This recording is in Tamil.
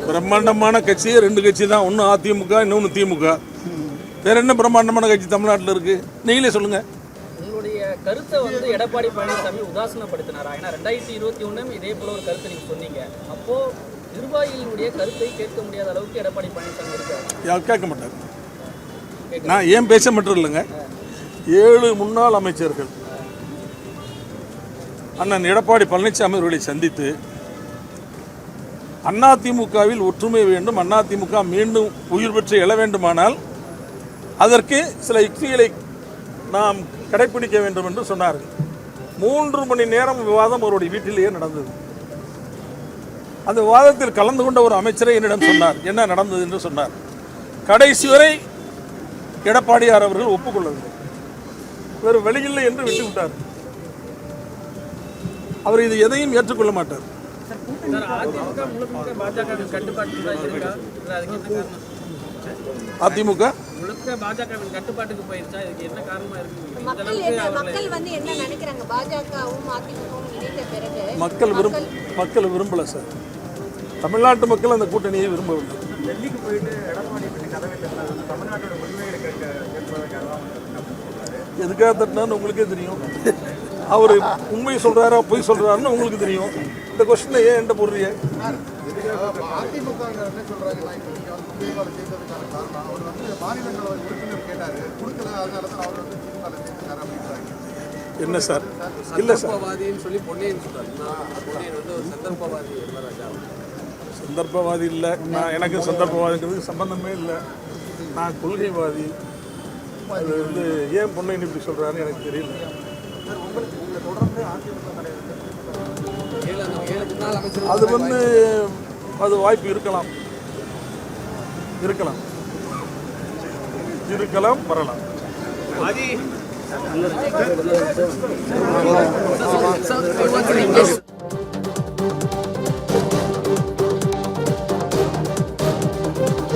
பிரம்மாண்டமான கட்சி ரெண்டு கட்சி தான், ஒன்று அதிமுக இன்னொன்று திமுக. வேற என்ன பிரம்மாண்டமான கட்சி தமிழ்நாட்டில் இருக்கு? நீங்களே சொல்லுங்க. உங்களுடைய கருத்தை வந்து எடப்பாடி பழனிசாமி உதாசனப்படுத்தினாரா? ஏன்னா 2021 இதே போல ஒரு கருத்தை நீங்க சொன்னீங்க. அப்போ நிர்வாகிகளுடைய கருத்தை கேட்க முடியாத அளவுக்கு எடப்பாடி பழனிசாமி இருக்காரு. கேட்க மாட்டார். நான் ஏன் பேச மட்டும் இல்லைங்க, 7 முன்னாள் அமைச்சர்கள் அண்ணன் எடப்பாடி பழனிசாமி அவர்களை சந்தித்து அதிமுகவில் ஒற்றுமை வேண்டும், அதிமுக மீண்டும் உயிர் பெற்று எழ வேண்டுமானால் அதற்கு சில யுக்திகளை நாம் கடைபிடிக்க வேண்டும் என்று சொன்னார்கள். 3 மணி நேரம் விவாதம் அவருடைய வீட்டிலேயே நடந்தது. அந்த விவாதத்தில் கலந்து கொண்ட ஒரு அமைச்சரை என்னிடம் சொன்னார், என்ன நடந்தது என்று சொன்னார். கடைசி வரை எடப்பாடியார் அவர்கள் ஒப்புக்கொள்ளவில்லை, வேறு வழியில்லை என்று விட்டுவிட்டார். அவர் இது எதையும் ஏற்றுக்கொள்ள மாட்டார். அதிமுக பாஜகவின் கட்டுப்பாட்டுக்கு போயிருச்சா? இதுக்கு என்ன காரணமா இருக்கு? மக்கள் விரும்பல சார். தமிழ்நாட்டு மக்கள் அந்த கூட்டணியை விரும்பவில்லை. டெல்லிக்கு போயிட்டு எடப்பாடி கதவை தட்டினார், தமிழ்நாட்டோட உரிமைகளை எதுக்காக தட்டினான்னு உங்களுக்கே தெரியும். அவர் உண்மை சொல்றாரா பொய் சொல்றாருன்னு உங்களுக்கு தெரியும். இந்த கொஸ்டினை ஏன் என்கிட்ட போடுறீங்க? அதிமுக என்ன சொல்றாங்கன்னா, இப்போ நீங்க வந்து திமுக சேர்ந்ததுக்கான காரணம் அவர் வந்து மாநிலங்களவை உறுப்பினர் கேட்டாரு, கொடுக்கல, அதனால தான் அவர் வந்து திமுக சேர்ந்தாரு அப்படின்றாங்க. என்ன சார்? இல்லை சார், சொல்லி பொன்னியின் சொல்றாரு. பொன்னியின் வந்து ஒரு சந்தர்ப்பவாதி. சந்தர்ப்பவாதி இல்லை. நான் எனக்கு சந்தர்ப்பவாதிங்கிறது சம்பந்தமே இல்லை. நான் கொள்கைவாதி. அது வந்து ஏன் பொன்னியின் இப்படி சொல்றாருன்னு எனக்கு தெரியல. அது வந்து அது வாய்ப்பு இருக்கலாம், வரலாம்.